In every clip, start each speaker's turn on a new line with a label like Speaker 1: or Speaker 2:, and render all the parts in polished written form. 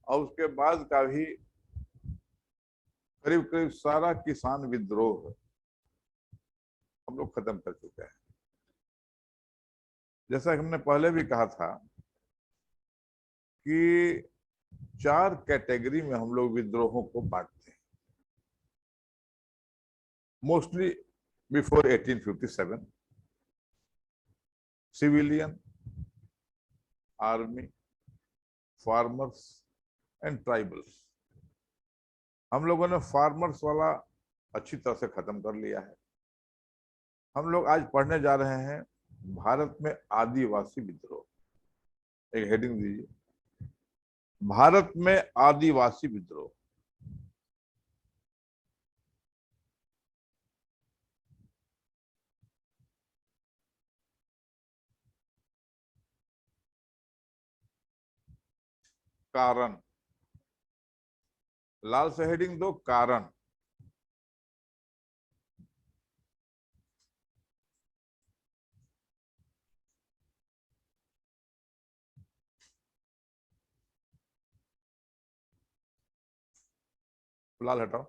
Speaker 1: और उसके बाद का भी करीब करीब सारा किसान विद्रोह हम लोग खत्म कर चुके हैं। जैसा कि हमने पहले भी कहा था कि 4 कैटेगरी में हम लोग विद्रोहों को बांटते हैं। Mostly before 1857, civilian, army, farmers and tribals. हम लोगों ने फार्मर्स वाला अच्छी तरह से खत्म कर लिया है। हम लोग आज पढ़ने जा रहे हैं भारत में आदिवासी विद्रोह। एक हेडिंग दीजिए, भारत में आदिवासी विद्रोह। कारण, लाल से हेडिंग दो, कारण। लाल हटाओ।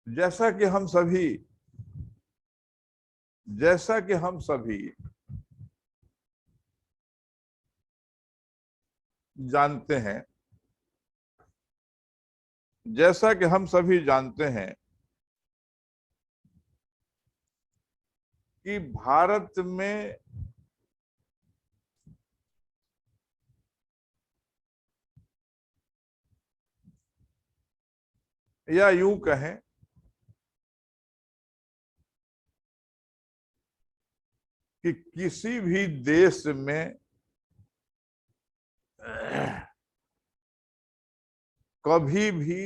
Speaker 1: जैसा कि हम सभी जानते हैं, जैसा कि हम सभी जानते हैं कि भारत में या यूं कहें कि किसी भी देश में कभी भी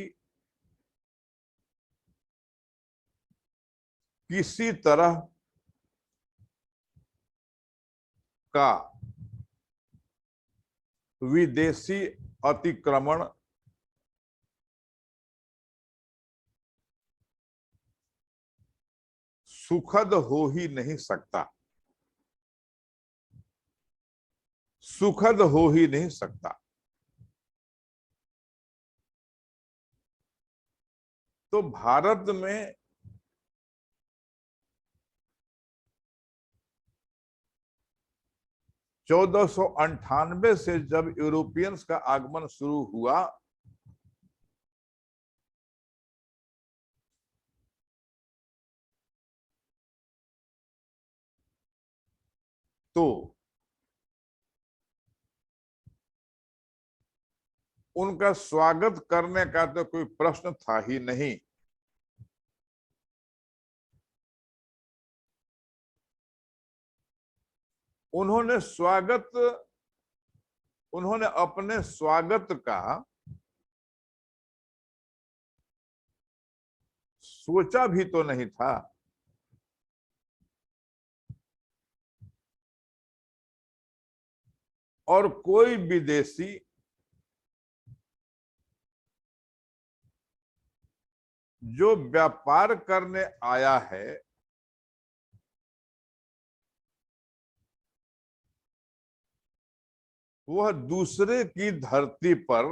Speaker 1: किसी तरह का विदेशी अतिक्रमण सुखद हो ही नहीं सकता, सुखद हो ही नहीं सकता। तो भारत में चौदह सौ अंठानवे से जब यूरोपियंस का आगमन शुरू हुआ तो उनका स्वागत करने का तो कोई प्रश्न था ही नहीं। उन्होंने अपने स्वागत का सोचा भी तो नहीं था। और कोई विदेशी जो व्यापार करने आया है वह दूसरे की धरती पर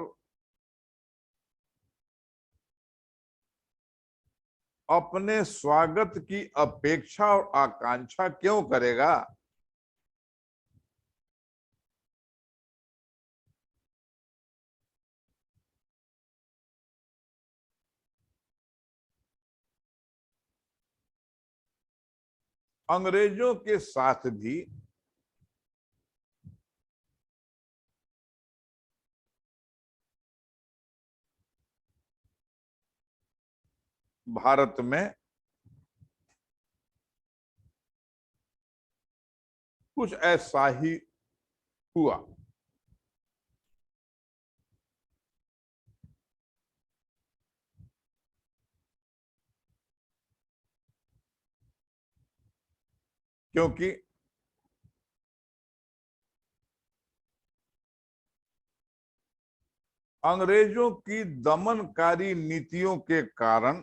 Speaker 1: अपने स्वागत की अपेक्षा और आकांक्षा क्यों करेगा? अंग्रेजों के साथ भी भारत में कुछ ऐसा ही हुआ। क्योंकि अंग्रेजों की दमनकारी नीतियों के कारण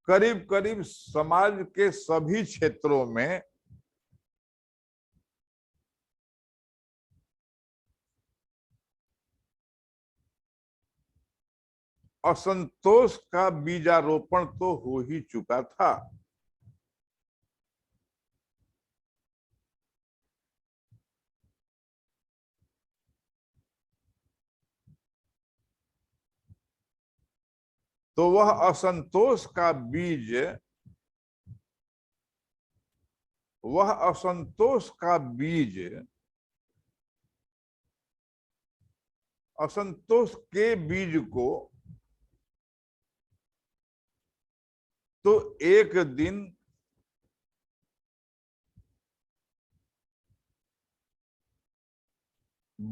Speaker 1: करीब करीब समाज के सभी क्षेत्रों में असंतोष का बीजारोपण तो हो ही चुका था। तो वह असंतोष का बीज, वह असंतोष का बीज, असंतोष के बीज को तो एक दिन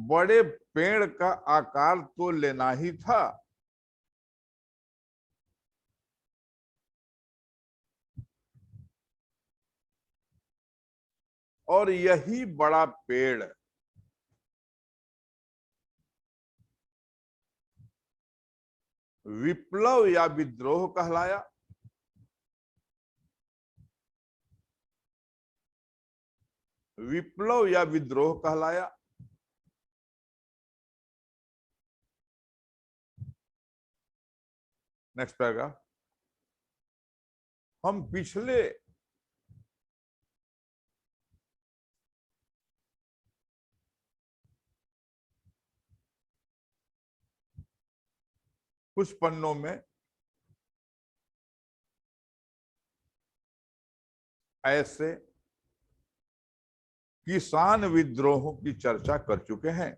Speaker 1: बड़े पेड़ का आकार तो लेना ही था। और यही बड़ा पेड़ विप्लव या विद्रोह कहलाया। विप्लव या विद्रोह कहलाया। Next paragraph. हम पिछले कुछ पन्नों में ऐसे किसान विद्रोहों की चर्चा कर चुके हैं।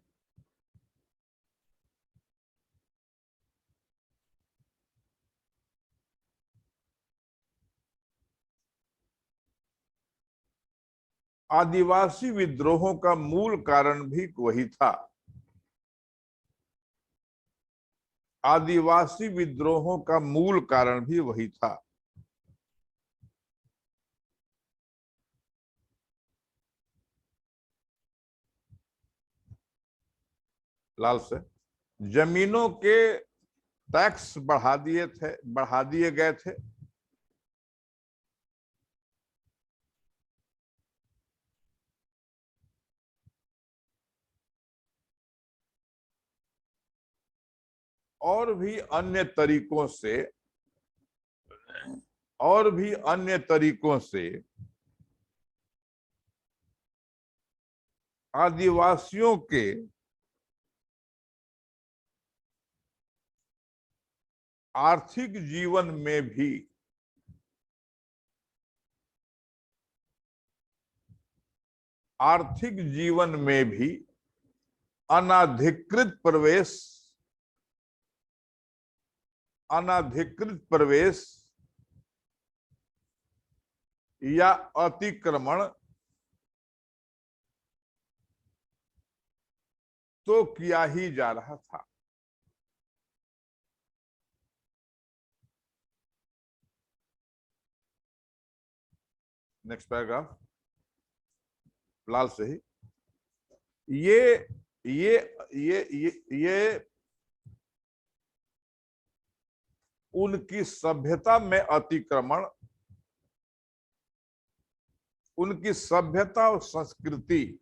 Speaker 1: आदिवासी विद्रोहों का मूल कारण भी वही था। आदिवासी विद्रोहों का मूल कारण भी वही था। लाल से जमीनों के टैक्स बढ़ा दिए गए थे। और भी अन्य तरीकों से, और भी अन्य तरीकों से आदिवासियों के आर्थिक जीवन में भी अनाधिकृत प्रवेश, अनाधिकृत प्रवेश या अतिक्रमण तो किया ही जा रहा था। नेक्स्ट पैराग्राफ लाल से ही। ये उनकी सभ्यता में अतिक्रमण, उनकी सभ्यता और संस्कृति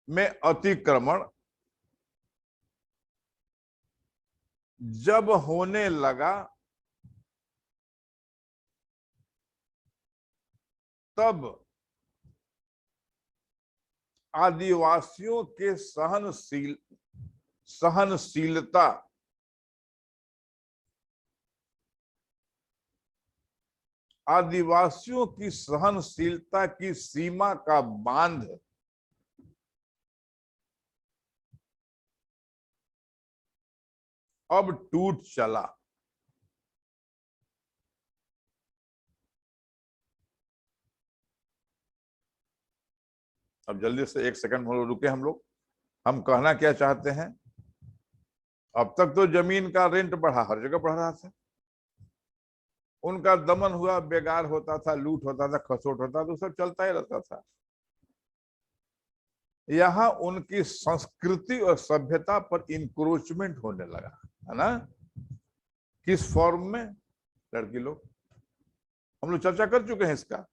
Speaker 1: में अतिक्रमण जब होने लगा तब आदिवासियों के सहनशीलता आदिवासियों की सहनशीलता की सीमा का बांध अब टूट चला। अब जल्दी से एक सेकंड रुके हम लोग। हम कहना क्या चाहते हैं? अब तक तो जमीन का रेंट बढ़ा, हर जगह बढ़ रहा था। उनका दमन हुआ, बेगार होता था, लूट होता था, खसोट होता था, तो सब चलता ही रहता था। यहाँ उनकी संस्कृति और सभ्यता पर इंक्रोचमेंट होने लगा, है ना? किस फॉर्म में? लड़की लोग, हम लोग चर्चा कर चुके हैं इसका।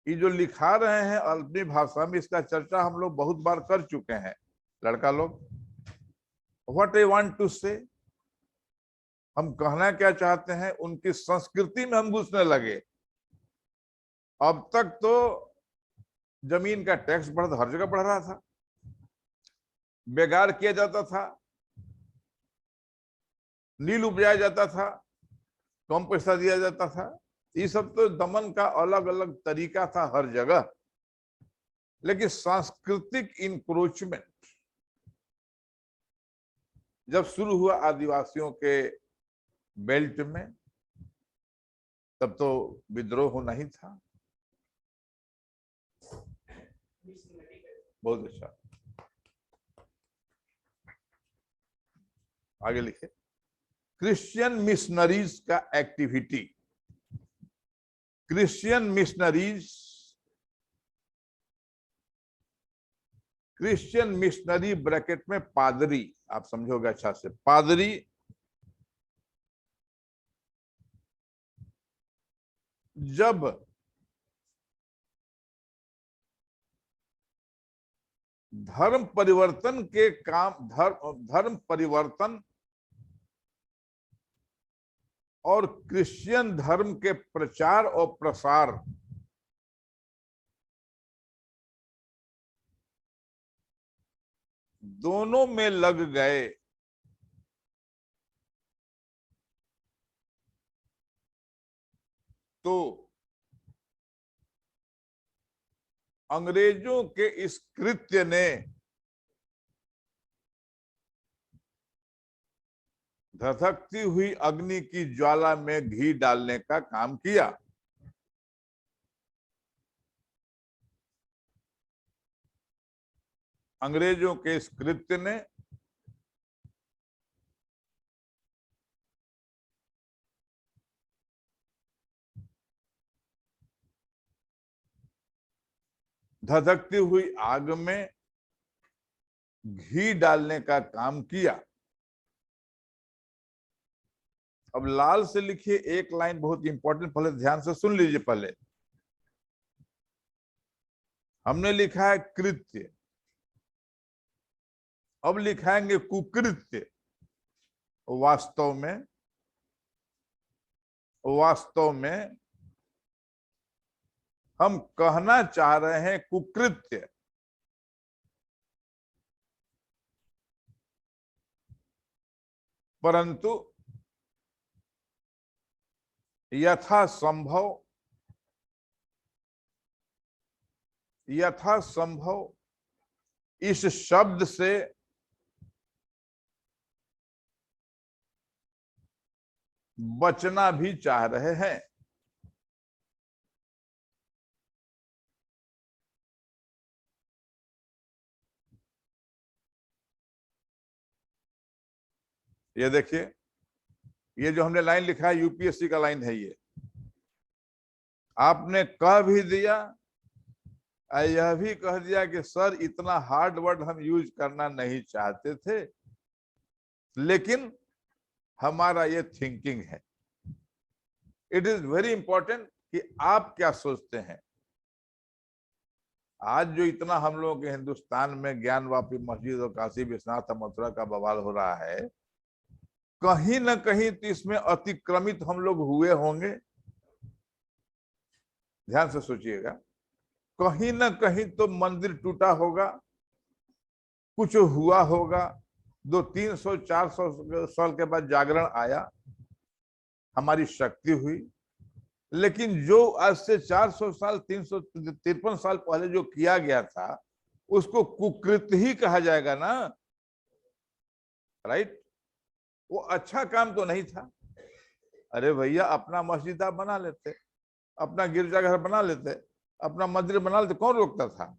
Speaker 1: ये जो लिखा रहे हैं अपनी भाषा में, इसका चर्चा हम लोग बहुत बार कर चुके हैं। लड़का लोग, व्हाट आई वांट टू से, हम कहना क्या चाहते हैं, उनकी संस्कृति में हम घुसने लगे। अब तक तो जमीन का टैक्स हर जगह बढ़ रहा था, बेगार किया जाता था, नील उपजाया जाता था, कम पैसा दिया जाता था। ये सब तो दमन का अलग अलग तरीका था हर जगह। लेकिन सांस्कृतिक इंक्रोचमेंट जब शुरू हुआ आदिवासियों के बेल्ट में, तब तो विद्रोह होना ही था। बहुत अच्छा, आगे लिखे। क्रिश्चियन मिशनरीज का activity, Christian missionaries, Christian missionary bracket में पादरी, आप समझोगे अच्छा से, पादरी जब धर्म परिवर्तन के काम, धर्म परिवर्तन और क्रिश्चियन धर्म के प्रचार और प्रसार दोनों में लग गए, तो अंग्रेजों के इस कृत्य ने धधकती हुई अग्नि की ज्वाला में घी डालने का काम किया। अंग्रेजों के इस कृत्य ने धधकती हुई आग में घी डालने का काम किया। अब लाल से लिखिए एक लाइन बहुत इंपॉर्टेंट, पहले ध्यान से सुन लीजिए। पहले हमने लिखा है कृत्य, अब लिखाएंगे कुकृत्य। वास्तव में हम कहना चाह रहे हैं कुकृत्य, परंतु यथासंभव इस शब्द से बचना भी चाह रहे हैं। ये देखिए, ये जो हमने लाइन लिखा है यूपीएससी का लाइन है। ये आपने कह भी दिया, यह भी कह दिया कि सर इतना हार्ड वर्ड हम यूज करना नहीं चाहते थे, लेकिन हमारा ये थिंकिंग है। इट इज वेरी इंपॉर्टेंट कि आप क्या सोचते हैं। आज जो इतना हम लोगों के हिंदुस्तान में ज्ञानवापी मस्जिद और काशी विश्वनाथ मथुरा का बवाल हो रहा है, कहीं ना कहीं तो इसमें अतिक्रमित हम लोग हुए होंगे। ध्यान से सोचिएगा, कहीं ना कहीं तो मंदिर टूटा होगा, कुछ हुआ होगा। 200-300-400 साल के बाद जागरण आया, हमारी शक्ति हुई। लेकिन जो आज से 400 साल 353 साल पहले जो किया गया था, उसको कुकृत्य ही कहा जाएगा ना, राइट? वो अच्छा काम तो नहीं था। अरे भैया, अपना मस्जिद आप बना लेते, अपना गिरजाघर बना लेते, अपना मंदिर बना लेते, कौन रोकता था?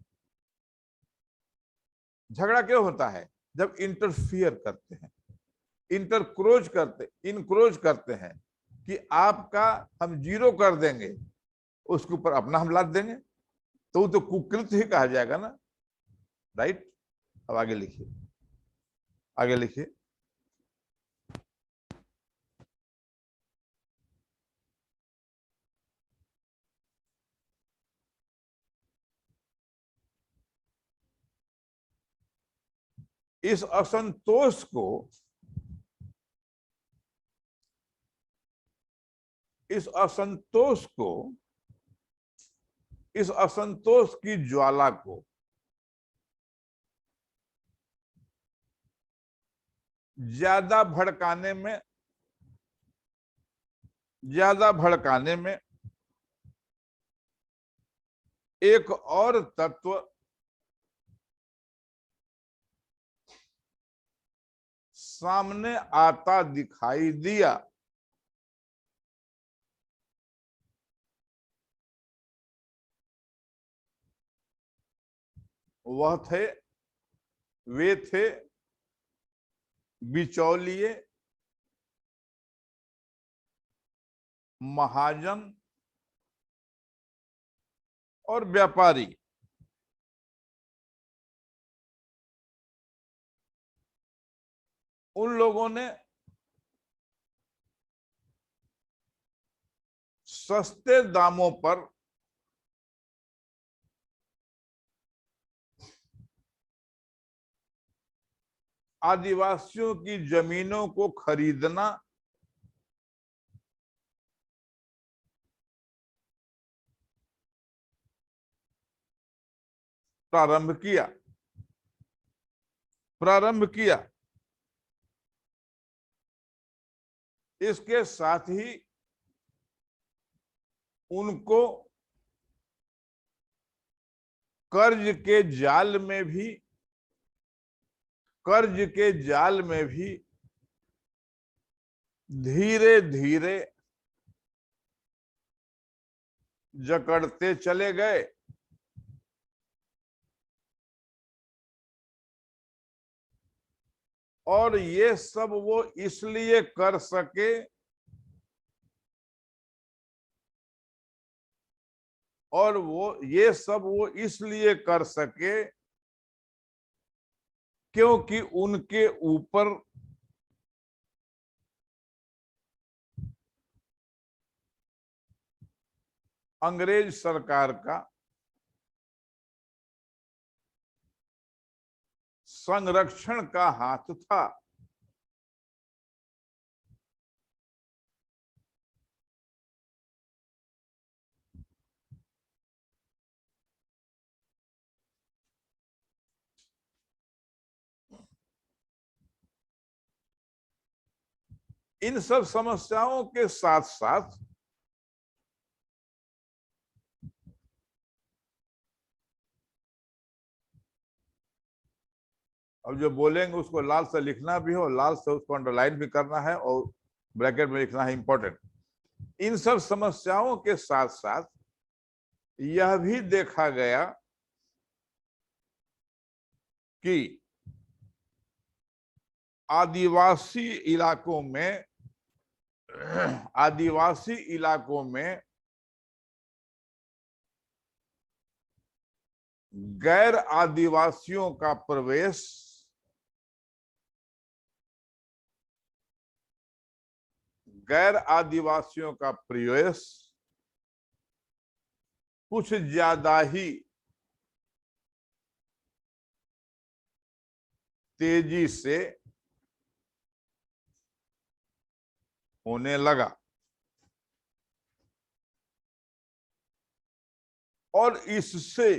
Speaker 1: झगड़ा क्यों होता है? जब इंटरफियर करते हैं, इनक्रोच करते हैं कि आपका हम जीरो कर देंगे, उसके ऊपर अपना हम लाद देंगे, तो वो तो कुकृत्य ही कहा जाएगा ना, राइट? अब आगे लिखिए, आगे लिखिए। इस असंतोष को, इस असंतोष को, इस असंतोष की ज्वाला को ज्यादा भड़काने में, ज्यादा भड़काने में एक और तत्व सामने आता दिखाई दिया। वे थे बिचौलिए, महाजन और व्यापारी। उन लोगों ने सस्ते दामों पर आदिवासियों की जमीनों को खरीदना प्रारंभ किया। इसके साथ ही उनको कर्ज के जाल में भी धीरे धीरे जकड़ते चले गए। और ये सब वो इसलिए कर सके क्योंकि उनके ऊपर अंग्रेज सरकार का संरक्षण का हाथ था। इन सब समस्याओं के साथ साथ अब जो बोलेंगे उसको लाल से लिखना भी हो, लाल से उसको अंडरलाइन भी करना है और ब्रैकेट में लिखना है, इंपॉर्टेंट। इन सब समस्याओं के साथ साथ यह भी देखा गया कि आदिवासी इलाकों में गैर आदिवासियों का प्रवेश कुछ ज्यादा ही तेजी से होने लगा और इससे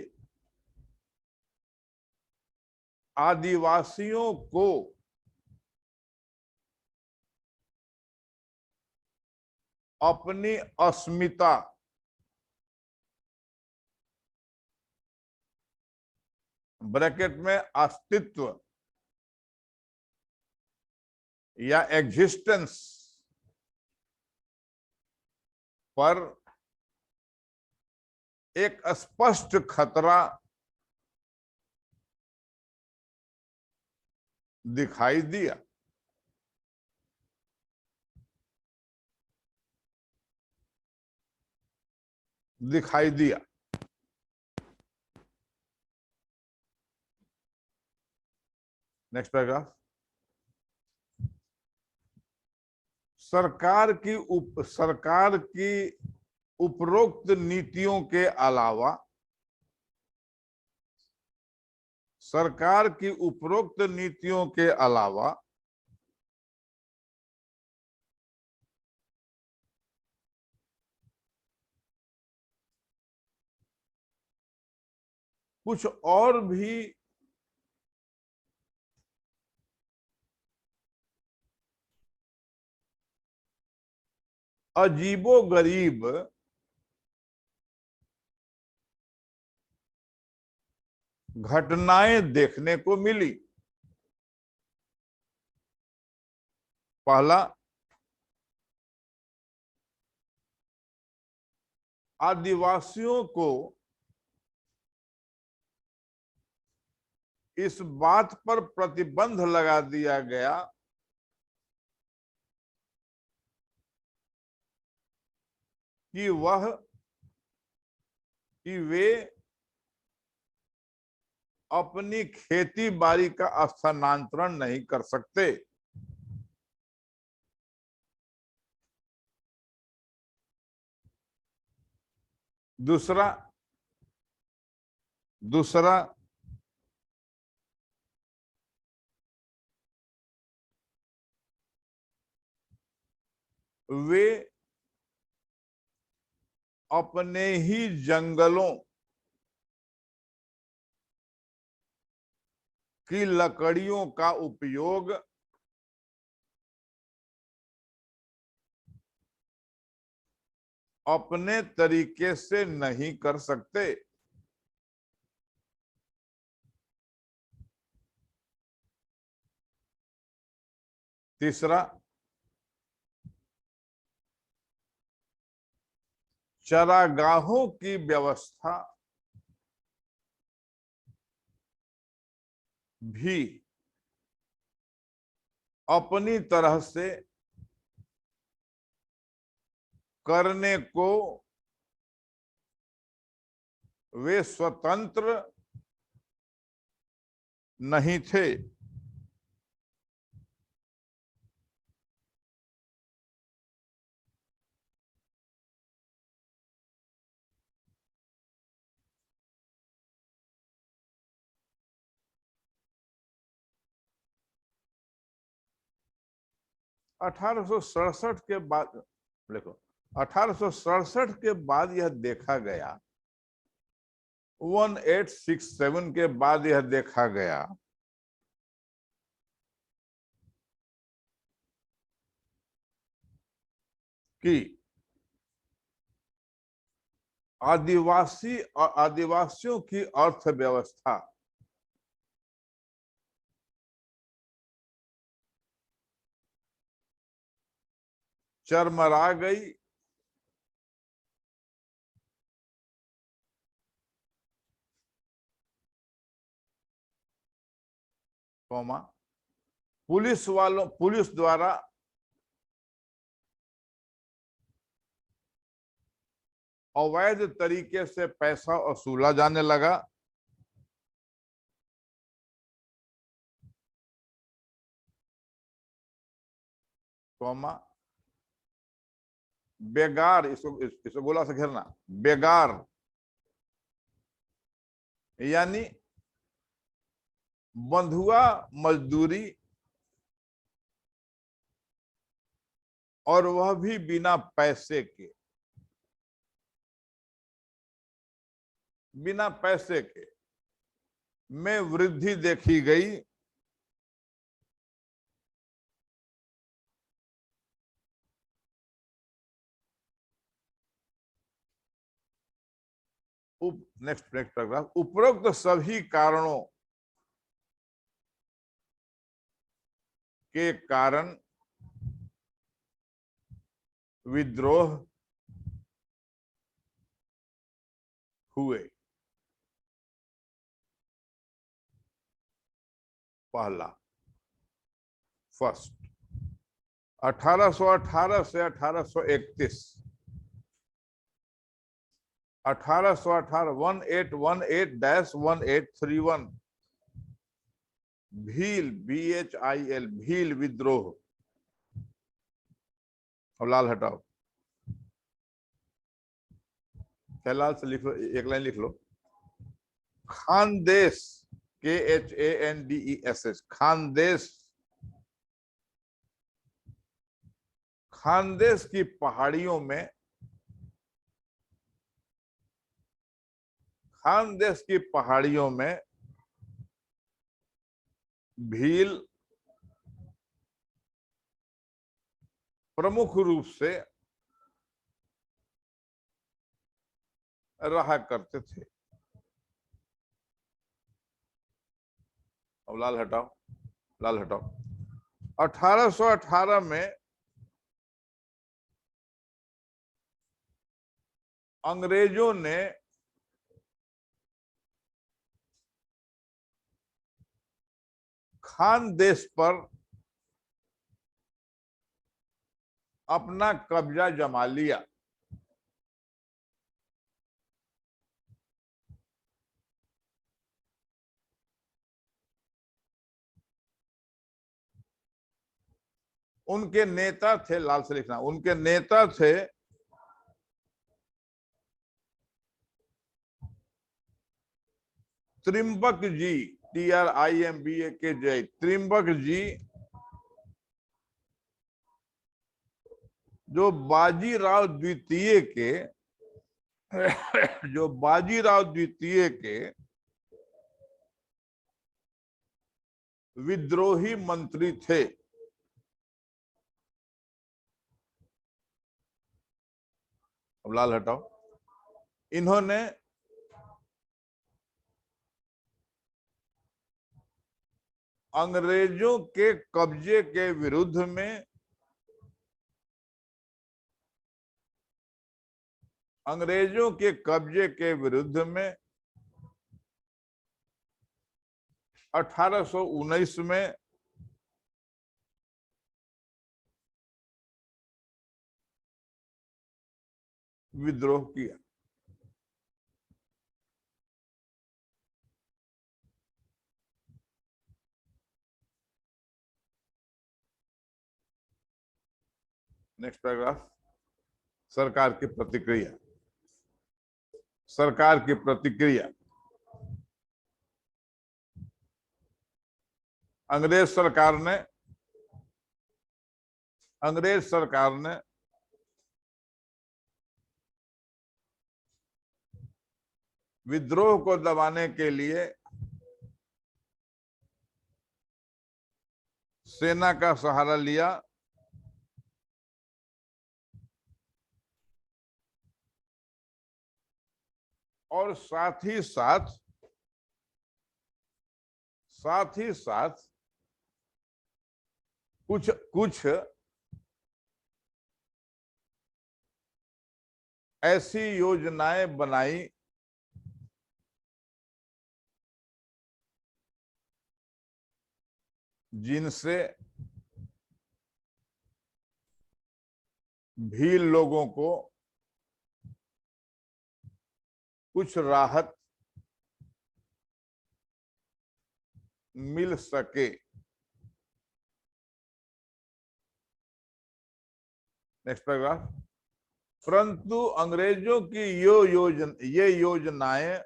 Speaker 1: आदिवासियों को अपनी अस्मिता, ब्रैकेट में अस्तित्व या एग्जिस्टेंस पर एक स्पष्ट खतरा दिखाई दिया। Next paragraph. सरकार की उपरोक्त नीतियों के अलावा सरकार की उपरोक्त नीतियों के अलावा कुछ और भी अजीबोगरीब घटनाएं देखने को मिली। पहला, आदिवासियों को इस बात पर प्रतिबंध लगा दिया गया कि वे अपनी खेती बाड़ी का स्थानांतरण नहीं कर सकते। दूसरा वे अपने ही जंगलों की लकड़ियों का उपयोग अपने तरीके से नहीं कर सकते। तीसरा, चरागाहों की व्यवस्था भी अपनी तरह से करने को वे स्वतंत्र नहीं थे। 1867 के बाद देखो, 1867 के बाद यह देखा गया, 1867 के बाद यह देखा गया कि आदिवासी और आदिवासियों की अर्थव्यवस्था चरमरा गई। पुलिस द्वारा अवैध तरीके से पैसा वसूला जाने लगा। बेगार, इसको गोला से घेरना, बेगार यानी बंधुआ मजदूरी, और वह भी बिना पैसे के, में वृद्धि देखी गई। नेक्स्ट पैराग्राफ, उपरोक्त सभी कारणों के कारण विद्रोह हुए। पहला, फर्स्ट, 1818 से 1831, 1818 1818-1831 भील, BHIL, भील विद्रोह। और लाल हटाओ, क्या लाल से लिख लो, एक लाइन लिख लो। खानदेश KHANDESS, खानदेश। खानदेश की पहाड़ियों में, खानदेश की पहाड़ियों में भील प्रमुख रूप से रहा करते थे। अब लाल हटाओ, लाल हटाओ। 1818 में अंग्रेजों ने खानदेश पर अपना कब्जा जमा लिया। उनके नेता थे, लाल से लिखना, उनके नेता थे त्रिम्बक जी, TRIMBAK, त्रिम्बक जी, जो बाजीराव द्वितीय के जो बाजीराव द्वितीय के विद्रोही मंत्री थे। अब लाल हटाओ। इन्होंने अंग्रेजों के कब्जे के विरुद्ध में, अंग्रेजों के कब्जे के विरुद्ध में 1819 में विद्रोह किया। नेक्स्ट पैराग्राफ, सरकार की प्रतिक्रिया। सरकार की प्रतिक्रिया। अंग्रेज सरकार ने विद्रोह को दबाने के लिए सेना का सहारा लिया और साथ ही साथ कुछ ऐसी योजनाएं बनाई जिनसे भील लोगों को कुछ राहत मिल सके। नेक्स्ट पैराग्राफ, परंतु अंग्रेजों की ये योजनाएं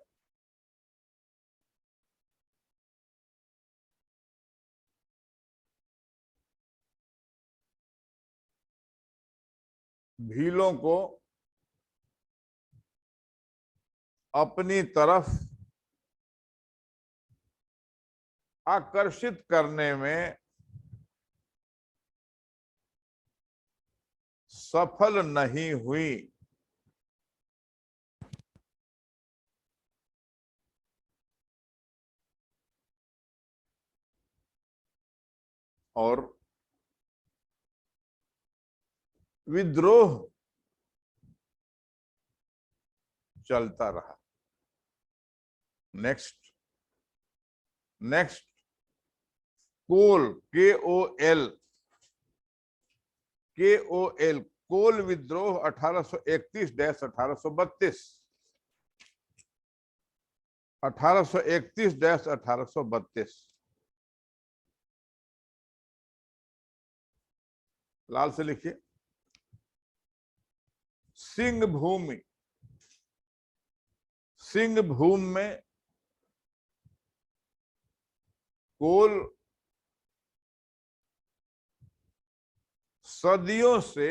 Speaker 1: भीलों को अपनी तरफ आकर्षित करने में सफल नहीं हुई और विद्रोह चलता रहा। नेक्स्ट कोल, KOL, कोल विद्रोह 1831-1832, 1831-1832। लाल से लिखिए। सिंहभूम में कोल सदियों से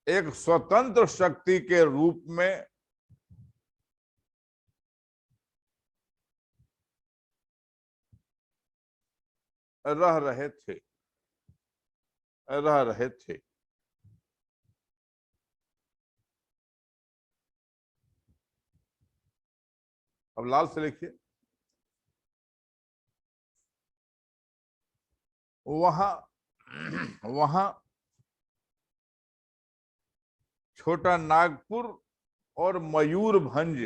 Speaker 1: एक स्वतंत्र शक्ति के रूप में रह रहे थे। अब लाल से लिखिए। वहां वहां छोटा नागपुर और मयूरभंज,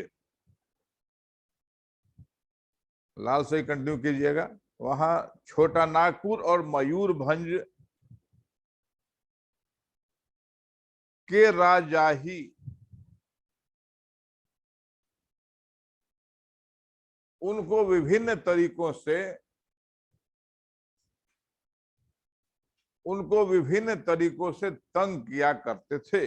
Speaker 1: लाल से ही कंटिन्यू कीजिएगा। वहां छोटा नागपुर और मयूरभंज के राजा ही उनको विभिन्न तरीकों से तंग किया करते थे।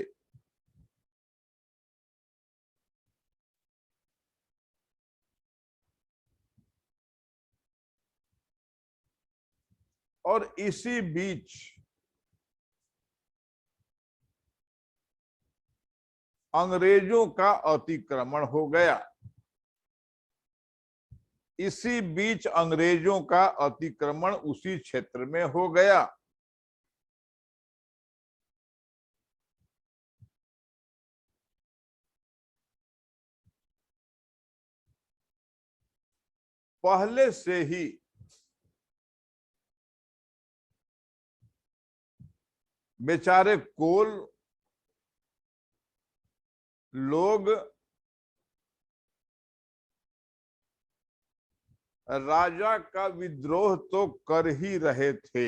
Speaker 1: और इसी बीच अंग्रेजों का अतिक्रमण हो गया। इसी बीच अंग्रेजों का अतिक्रमण उसी क्षेत्र में हो गया। पहले से ही बेचारे कोल लोग राजा का विद्रोह तो कर ही रहे थे,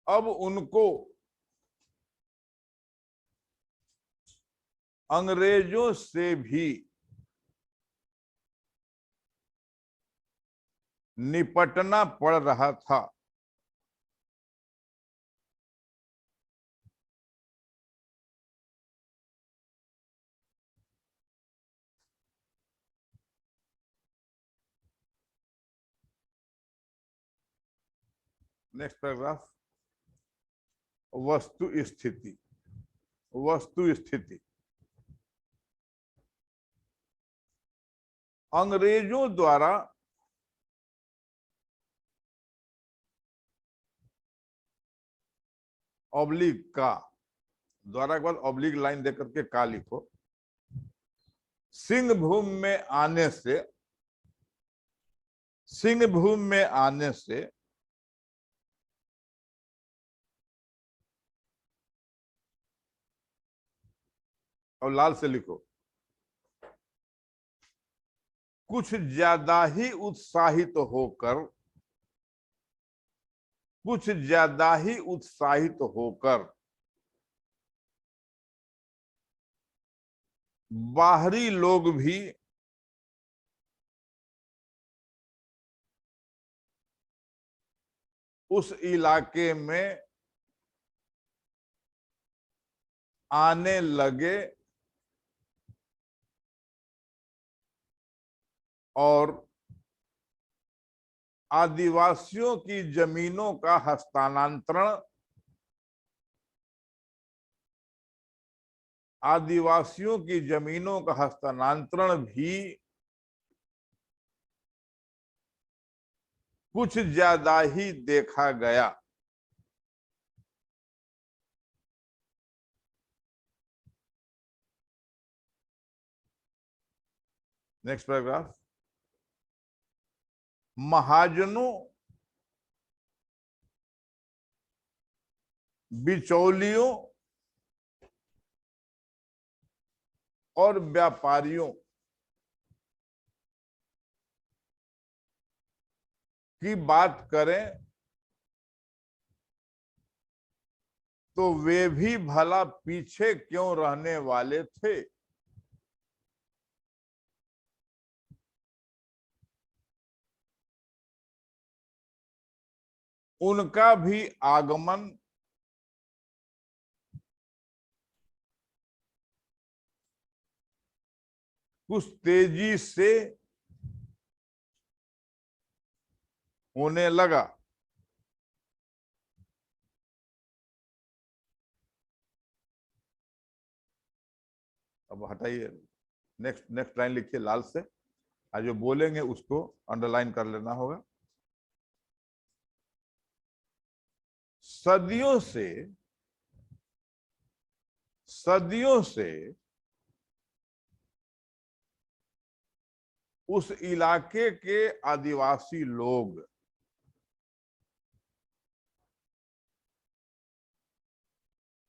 Speaker 1: अब उनको अंग्रेजों से भी निपटना पड़ रहा था। Next paragraph. वस्तु स्थिति। अंग्रेजों द्वारा ऑब्लिक का, द्वारा के बाद ऑब्लिक लाइन देकर के का लिखो, सिंह भूमि में आने से और लाल से लिखो, कुछ ज्यादा ही उत्साहित होकर बाहरी लोग भी उस इलाके में आने लगे और आदिवासियों की जमीनों का हस्तांतरण भी कुछ ज्यादा ही देखा गया। Next paragraph. महाजनों, बिचौलियों और व्यापारियों की बात करें तो वे भी भला पीछे क्यों रहने वाले थे। उनका भी आगमन कुछ तेजी से होने लगा। अब हटाइए, नेक्स्ट नेक्स्ट लाइन लिखिए लाल से, आज जो बोलेंगे उसको अंडरलाइन कर लेना होगा। सदियों से उस इलाके के आदिवासी लोग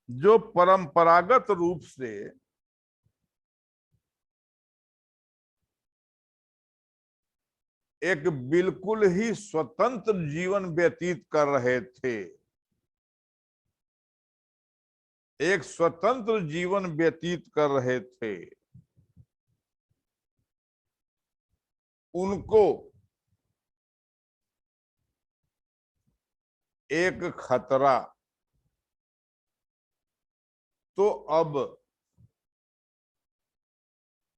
Speaker 1: जो परंपरागत रूप से एक बिल्कुल ही स्वतंत्र जीवन व्यतीत कर रहे थे, एक स्वतंत्र जीवन व्यतीत कर रहे थे, उनको एक खतरा तो अब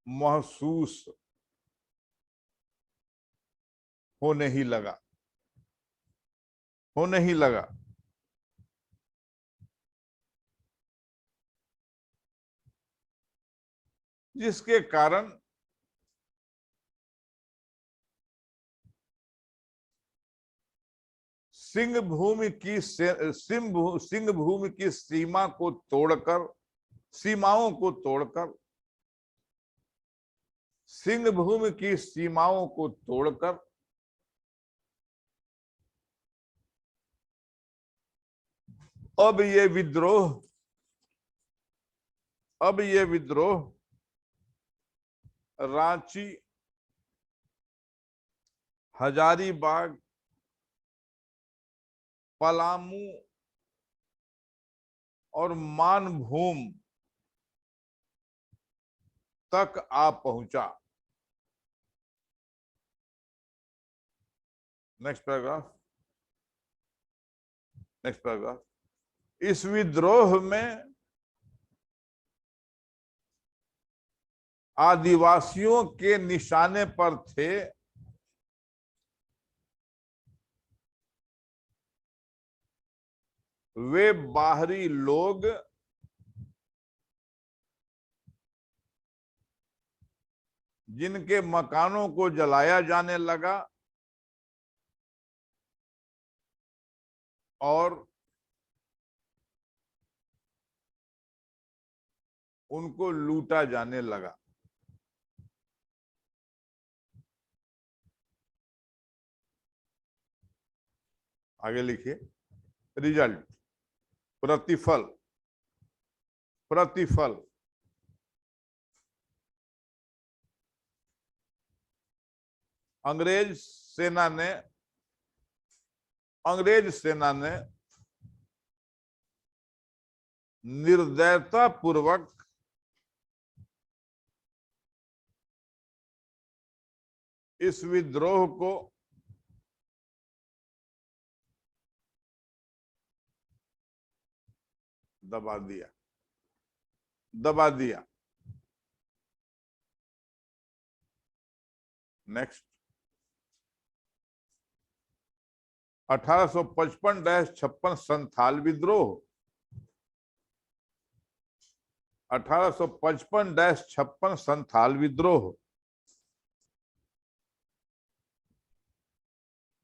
Speaker 1: महसूस होने ही लगा, होने ही लगा। जिसके कारण सिंह भूमि की सीमा को तोड़कर, सीमाओं को तोड़कर, सिंह भूमि की सीमाओं को तोड़कर अब ये विद्रोह रांची, हजारीबाग, पलामू और मानभूम तक आ पहुंचा। Next paragraph. इस विद्रोह में आदिवासियों के निशाने पर थे वे बाहरी लोग जिनके मकानों को जलाया जाने लगा और उनको लूटा जाने लगा। आगे लिखिए, रिजल्ट, प्रतिफल, प्रतिफल। अंग्रेज सेना ने निर्दयता पूर्वक इस विद्रोह को दबा दिया। नेक्स्ट, 1855-56 संथाल विद्रोह, 1855-56 संथाल विद्रोह,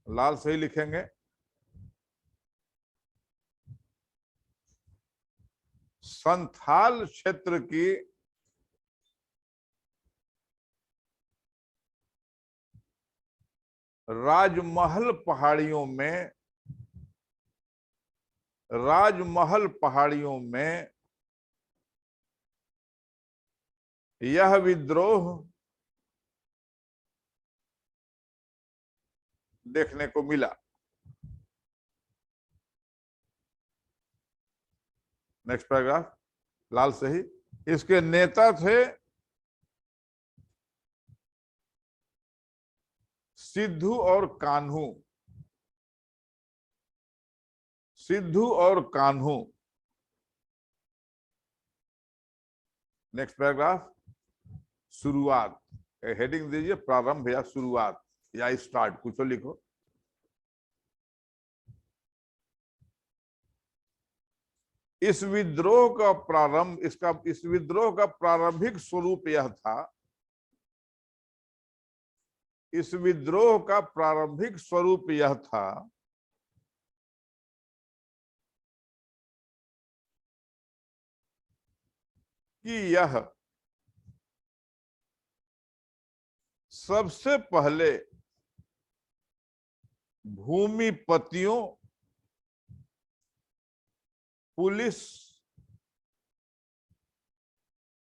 Speaker 1: लाल से ही लिखेंगे। संथाल क्षेत्र की राजमहल पहाड़ियों में यह विद्रोह देखने को मिला। नेक्स्ट पैराग्राफ, लाल से ही। इसके नेता थे सिद्धू और कान्हू। नेक्स्ट पैराग्राफ, शुरुआत, हेडिंग दीजिए प्रारंभ या शुरुआत या स्टार्ट, कुछ तो लिखो। इस विद्रोह का प्रारंभ, इस विद्रोह का प्रारंभिक स्वरूप यह था, इस विद्रोह का प्रारंभिक स्वरूप यह था कि यह सबसे पहले भूमिपतियों, पुलिस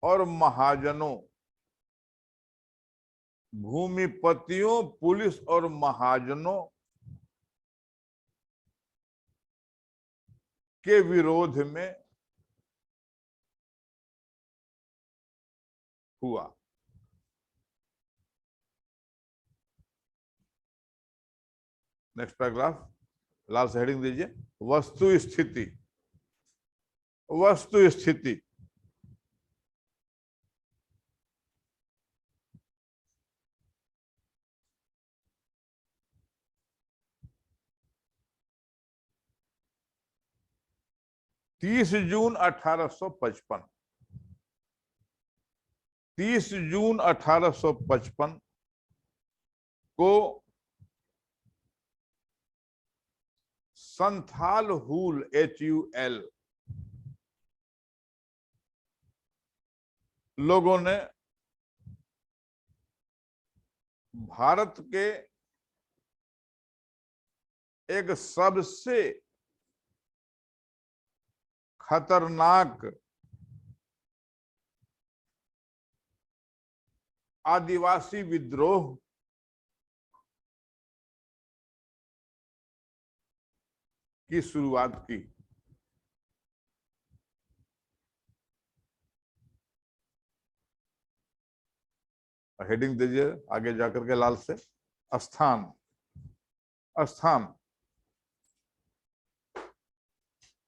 Speaker 1: और महाजनों, भूमिपतियों, पुलिस और महाजनों के विरोध में हुआ। नेक्स्ट पैराग्राफ, लाल से हेडिंग दीजिए वस्तु स्थिति। वस्तु स्थिति, तीस जून 1855, 30 जून 1855 को संथाल हुल, HUL लोगों ने भारत के एक सबसे खतरनाक आदिवासी विद्रोह की शुरुआत की। हेडिंग दीजिए आगे जाकर के लाल से, स्थान। स्थान,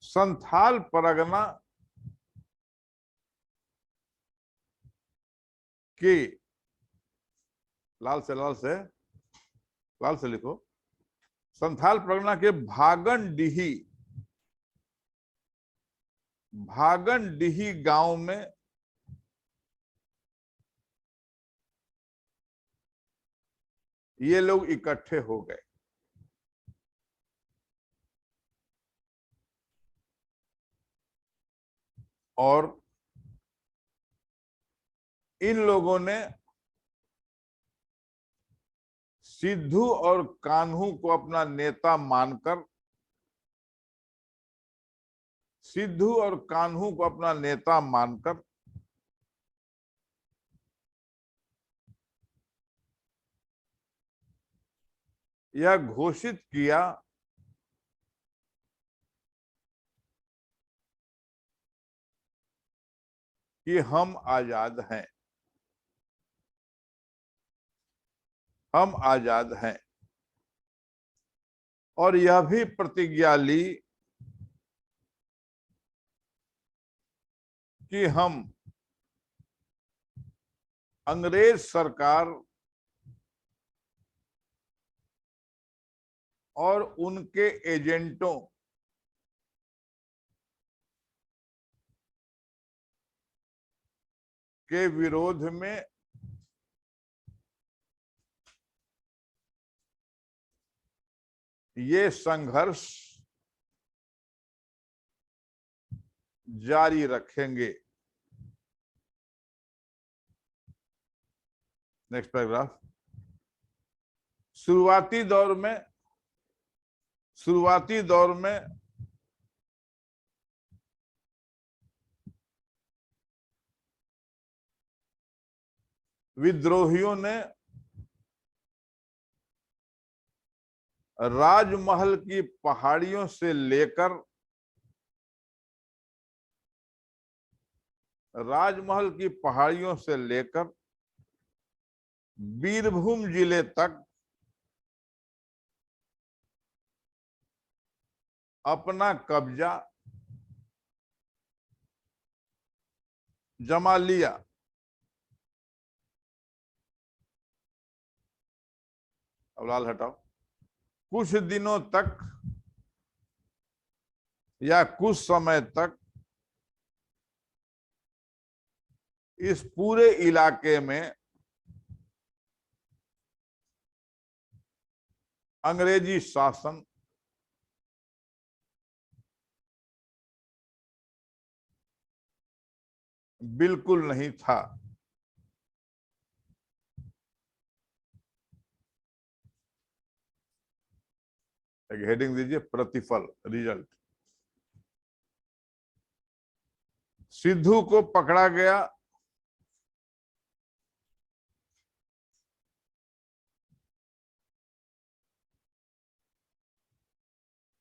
Speaker 1: संथाल परगना की, लाल से लिखो, संथाल परगना के भागनडीही गांव में ये लोग इकट्ठे हो गए। और इन लोगों ने सिद्धू और कान्हू को अपना नेता मानकर, सिद्धू और कान्हू को अपना नेता मानकर यह घोषित किया कि हम आजाद हैं, हम आजाद हैं। और यह भी प्रतिज्ञा ली कि हम अंग्रेज सरकार और उनके एजेंटों के विरोध में ये संघर्ष जारी रखेंगे। नेक्स्ट पैराग्राफ, शुरुआती दौर में विद्रोहियों ने राजमहल की पहाड़ियों से लेकर बीरभूम जिले तक अपना कब्जा जमा लिया। अब लाल हटाओ। कुछ दिनों तक या कुछ समय तक इस पूरे इलाके में अंग्रेजी शासन बिल्कुल नहीं था। एक हेडिंग दीजिए, प्रतिफल, रिजल्ट। सिद्धू को पकड़ा गया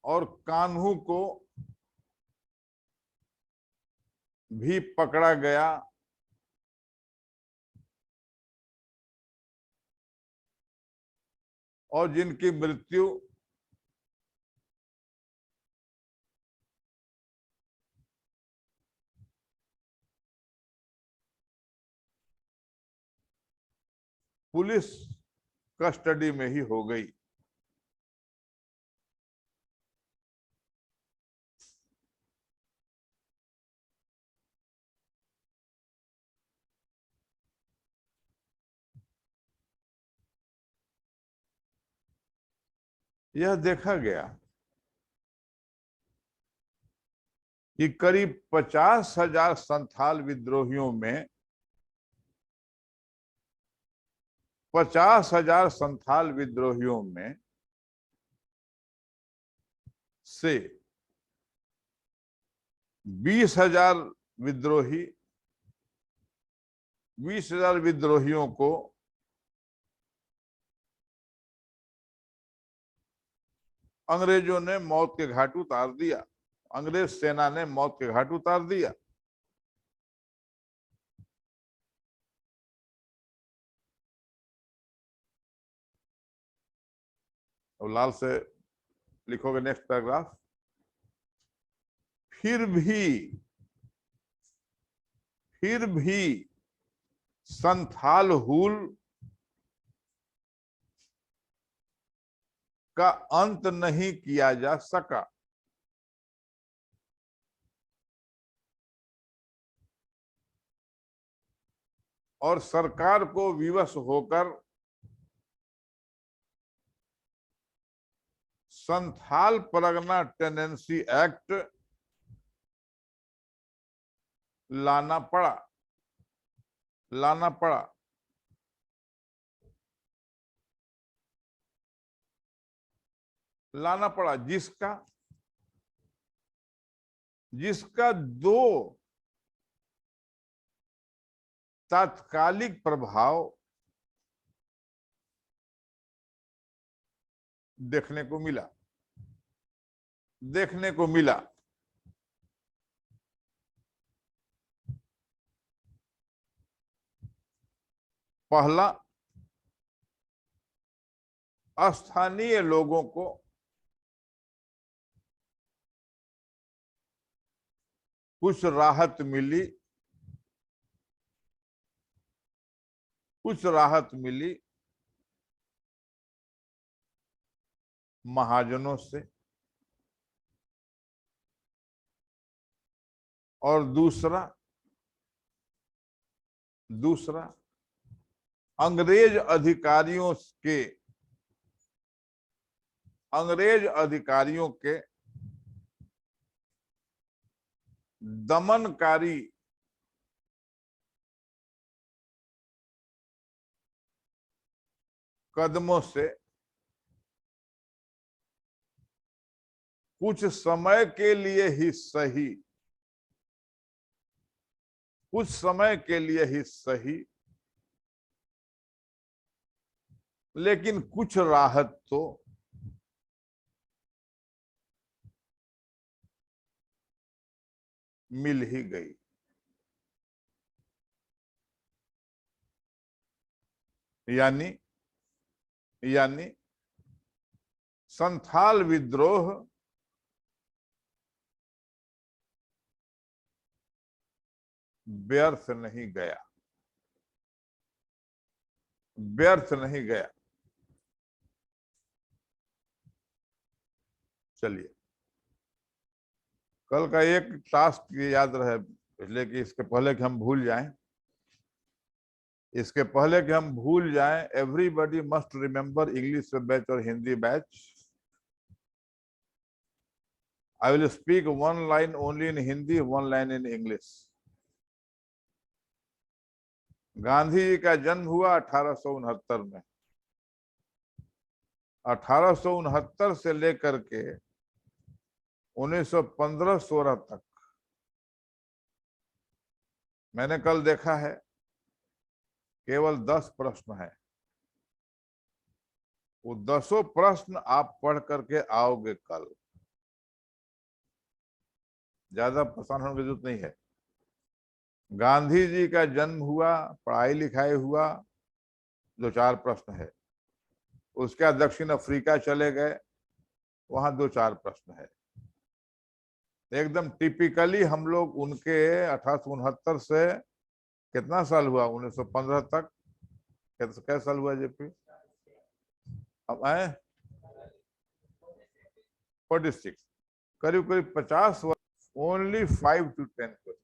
Speaker 1: और कान्हू को भी पकड़ा गया और जिनकी मृत्यु पुलिस कस्टडी में ही हो गई। यह देखा गया कि करीब 50,000 संथाल विद्रोहियों में 50,000 संथाल विद्रोहियों में से 20,000 विद्रोही 20,000 विद्रोहियों को अंग्रेजों ने मौत के घाट उतार दिया। अंग्रेज सेना ने मौत के घाट उतार दिया। अब लाल से लिखोगे नेक्स्ट पैराग्राफ। फिर भी संथाल हुल का अंत नहीं किया जा सका। और सरकार को विवश होकर संथाल परगना टेनेंसी एक्ट लाना पड़ा जिसका दो तात्कालिक प्रभाव देखने को मिला। पहला, स्थानीय लोगों को कुछ राहत मिली महाजनों से। और दूसरा अंग्रेज अधिकारियों के दमनकारी कदमों से कुछ समय के लिए ही सही लेकिन कुछ राहत तो मिल ही गई। यानी संथाल विद्रोह व्यर्थ नहीं गया। चलिए, कल का एक टास्क याद रहे, इसलिए कि इसके पहले कि हम भूल जाएं, everybody must remember English batch और Hindi batch. I will speak one line only in Hindi, one line in English. Gandhi ji का जन्म हुआ 1869 में। 1869 से लेकर के 1915-16 तक मैंने कल देखा है केवल 10 प्रश्न है। वो 10 प्रश्न आप पढ़ करके आओगे कल, ज्यादा परेशान होने की जरूरत नहीं है। गांधी जी का जन्म हुआ, पढ़ाई लिखाई हुआ, 2-4 प्रश्न है। उसके बाद दक्षिण अफ्रीका चले गए, वहां 2-4 प्रश्न है। एकदम टिपिकली हम लोग उनके 1869 से कितना साल हुआ, 1915 तक कैसा साल हुआ जेपी? अब आए 46, करीब करीब 50 वर्ष। ओनली 5 to 10 क्वेश्चन,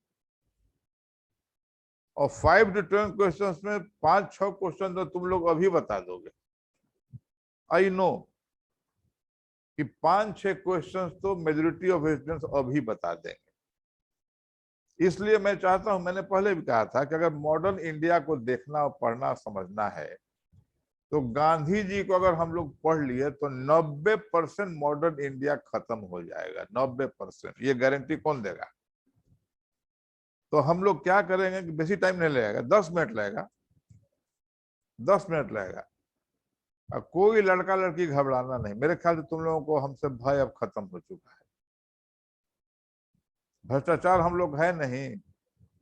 Speaker 1: और 5 to 10 क्वेश्चन में 5-6 क्वेश्चन तो तुम लोग अभी बता दोगे। आई नो कि 5-6 क्वेश्चन तो मेजोरिटी ऑफ स्टूडेंट्स अभी बता देंगे। इसलिए मैं चाहता हूं, मैंने पहले भी कहा था कि अगर मॉडर्न इंडिया को देखना और पढ़ना समझना है तो गांधी जी को अगर हम लोग पढ़ लिए तो 90% मॉडर्न इंडिया खत्म हो जाएगा। 90%, ये गारंटी कौन देगा? तो हम लोग क्या करेंगे कि बेसी टाइम नहीं लगेगा, 10 मिनट लगेगा, 10 मिनट लगेगा। और कोई लड़का लड़की घबराना नहीं। मेरे ख्याल से तुम लोगों को हमसे भय अब खत्म हो चुका है। भ्रष्टाचार हम लोग है नहीं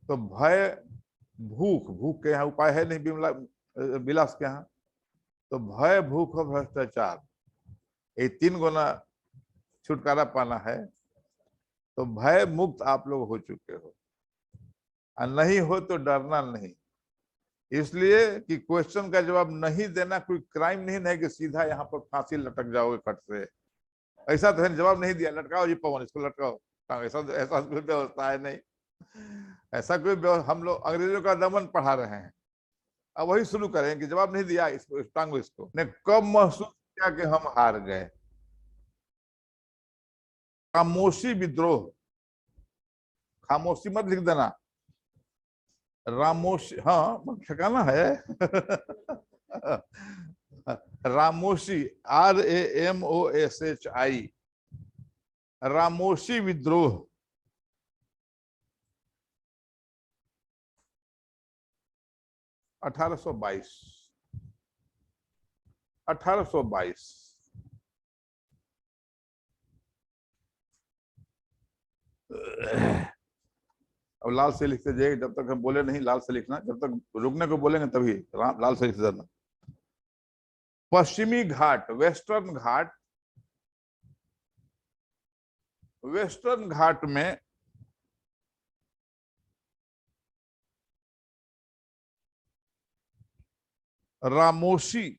Speaker 1: तो भय, भूख, भूख के यहाँ उपाय है नहीं विलास के यहाँ। तो भय, भूख और भ्रष्टाचार, ये 3 गुना छुटकारा पाना है। तो भय मुक्त आप लोग हो चुके हो, और नहीं हो तो डरना नहीं। इसलिए कि क्वेश्चन का जवाब नहीं देना कोई क्राइम नहीं है कि सीधा यहाँ पर फांसी लटक जाओगे कट से। ऐसा तो है, जवाब नहीं दिया, लटकाओ जी पवन, इसको लटकाओ। ऐसा ऐसा कोई व्यवस्था है नहीं। ऐसा कोई हम लोग अंग्रेजों का दमन पढ़ा रहे हैं, अब वही शुरू करें कि जवाब नहीं दिया इसको टांगो इसको। ने कब महसूस किया कि हम हार गए? खामोशी विद्रोह, खामोशी मत लिख देना, रामोशी, हाँ ठिकाना है। रामोशी, RAMOSHI, रामोशी विद्रोह। 1822, 1822। अब लाल से लिखते जाइए, जब तक हम बोले नहीं लाल से लिखना, जब तक रुकने को बोलेंगे तभी लाल से लिखते जाना। पश्चिमी घाट, वेस्टर्न घाट, वेस्टर्न घाट में रामोशी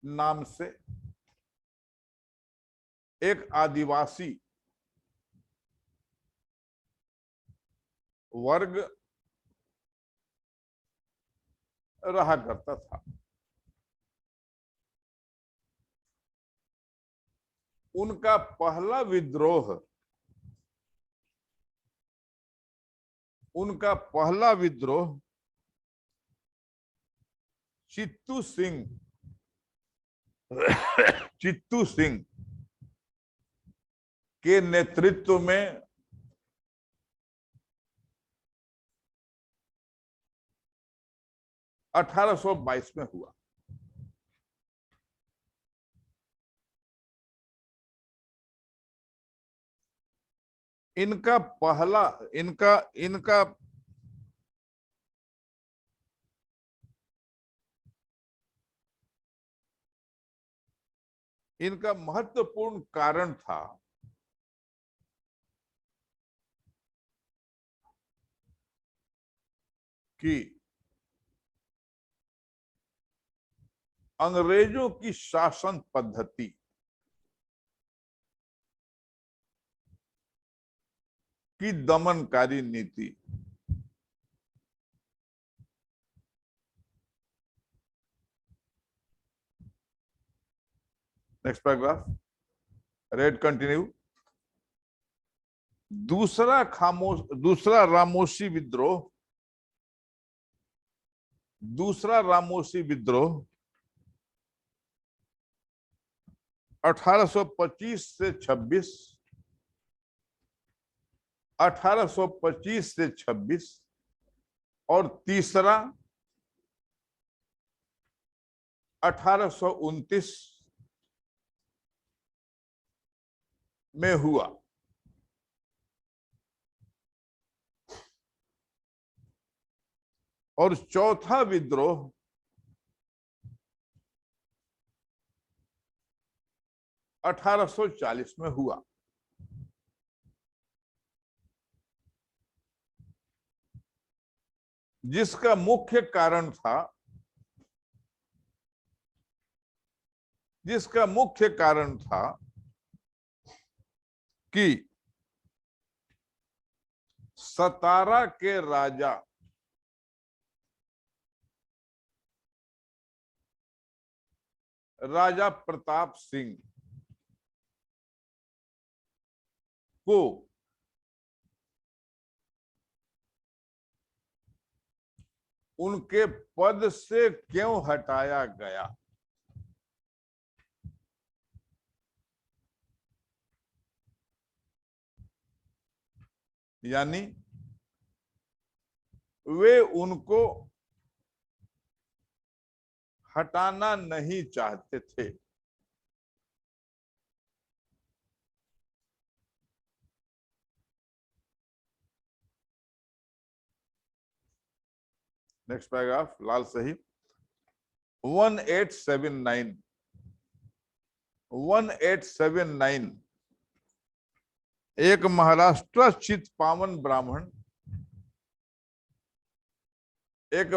Speaker 1: नाम से एक आदिवासी वर्ग रहा करता था। उनका पहला विद्रोह, उनका पहला विद्रोह चित्तू सिंह, चित्तू सिंह के नेतृत्व में 1822 में हुआ। इनका पहला, इनका इनका इनका महत्वपूर्ण कारण था कि अंग्रेजों की शासन पद्धति की दमनकारी नीति। Next paragraph, red continue. दूसरा रामोसी विद्रोह 1825 से 26, 1825 से 26 और तीसरा 1829 में हुआ। और चौथा विद्रोह 1840 में हुआ। जिसका मुख्य कारण था कि सतारा के राजा प्रताप सिंह को उनके पद से क्यों हटाया गया। यानी वे उनको हटाना नहीं चाहते थे। नेक्स्ट पैराग्राफ, लाल सही। 1879 एक महाराष्ट्र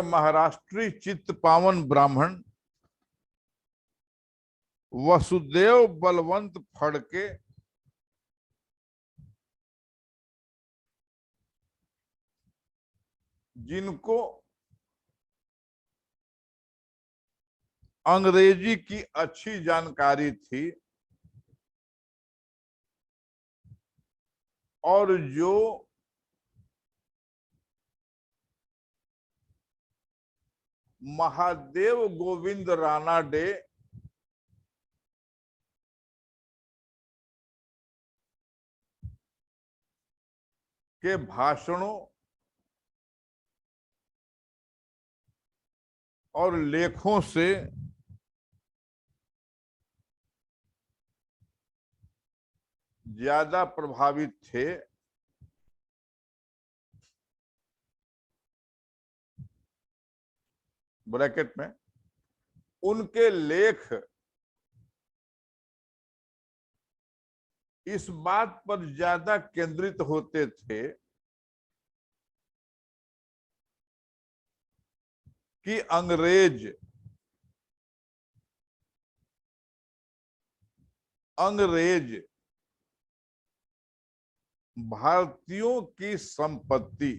Speaker 1: महाराष्ट्री चित्त पावन ब्राह्मण वसुदेव बलवंत फड़के जिनको अंग्रेजी की अच्छी जानकारी थी और जो महादेव गोविंद रानाडे के भाषणों और लेखों से ज्यादा प्रभावित थे, ब्रैकेट में उनके लेख इस बात पर ज्यादा केंद्रित होते थे कि अंग्रेज भारतीयों की संपत्ति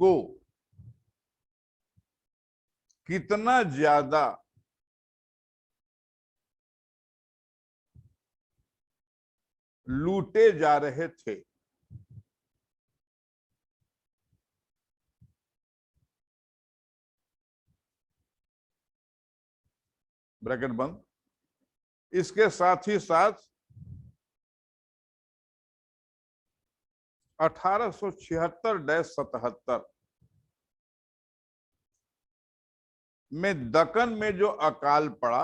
Speaker 1: को कितना ज्यादा लूटे जा रहे थे। ब्रैकेट बंद। इसके साथ ही साथ 1876-77 में दक्कन में जो अकाल पड़ा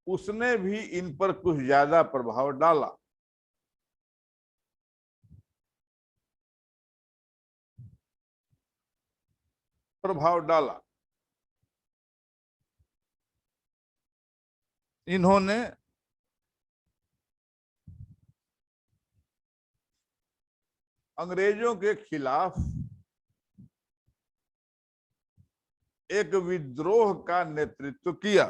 Speaker 1: उसने भी इन पर कुछ ज्यादा प्रभाव डाला। इन्होंने अंग्रेजों के खिलाफ एक विद्रोह का नेतृत्व किया।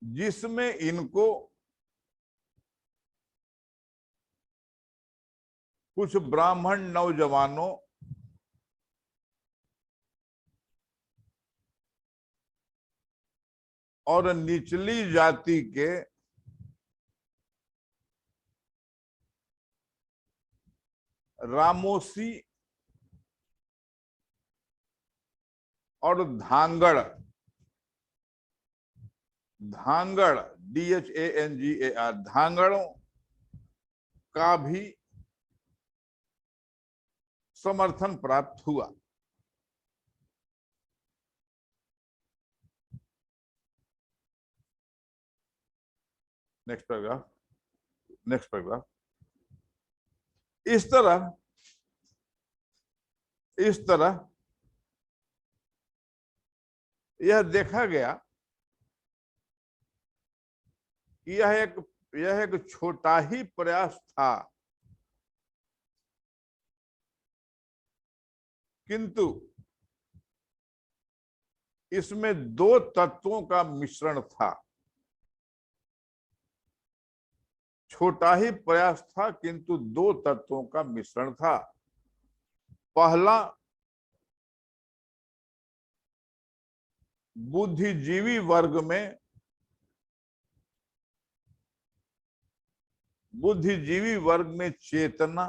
Speaker 1: जिसमें इनको कुछ ब्राह्मण नौजवानों और निचली जाति के रामोसी और धांगड़ DHANGAR धांगड़ों का भी समर्थन प्राप्त हुआ। Next paragraph. इस तरह यह देखा गया कि यह एक छोटा ही प्रयास था, किंतु इसमें दो तत्वों का मिश्रण था। छोटा ही प्रयास था किंतु दो तत्वों का मिश्रण था। पहला, बुद्धिजीवी वर्ग में चेतना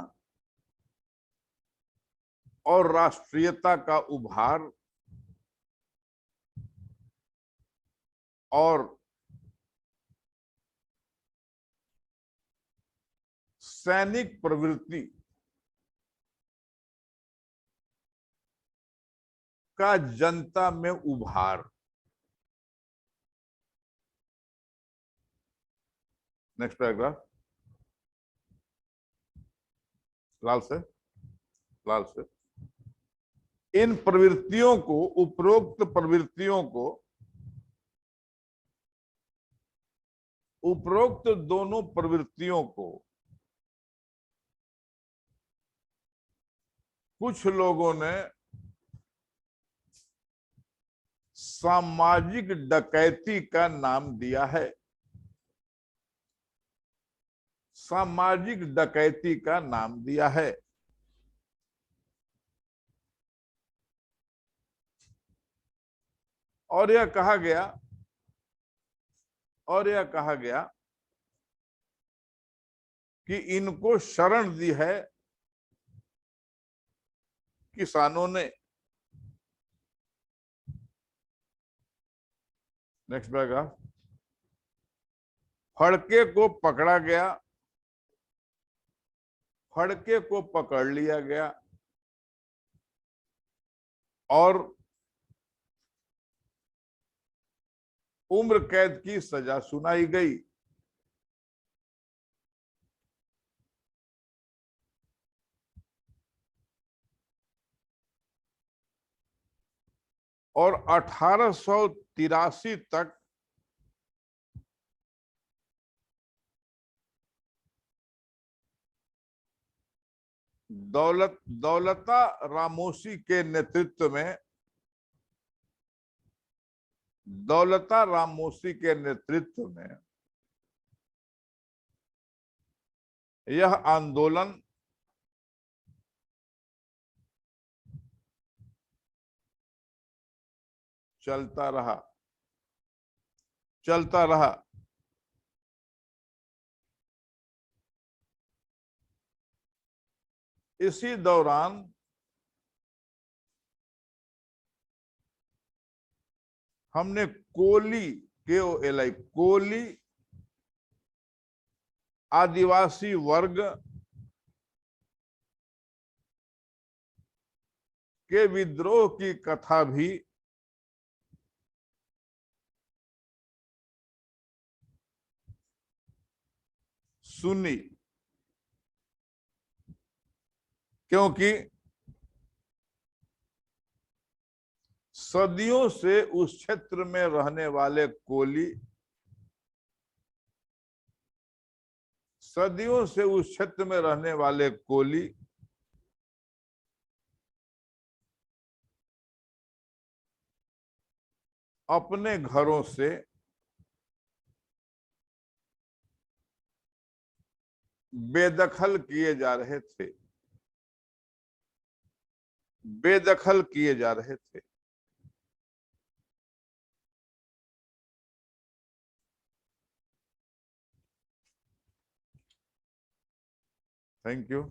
Speaker 1: और राष्ट्रीयता का उभार और सैनिक प्रवृत्ति का जनता में उभार। Next paragraph. लाल से इन प्रवृत्तियों को, उपरोक्त दोनों प्रवृत्तियों को कुछ लोगों ने सामाजिक डकैती का नाम दिया है। सामाजिक डकैती का नाम दिया है। और यह कहा गया कि इनको शरण दी है किसानों ने। Next paragraph. फड़के को पकड़ लिया गया और उम्र कैद की सजा सुनाई गई। और 1883 तक दौलता रामोसी के नेतृत्व में यह आंदोलन चलता रहा। इसी दौरान हमने कोली आदिवासी वर्ग के विद्रोह की कथा भी सुनी, क्योंकि सदियों से उस क्षेत्र में रहने वाले कोली सदियों से उस क्षेत्र में रहने वाले कोली अपने घरों से बेदखल किए जा रहे थे, बेदखल किए जा रहे थे। Thank you.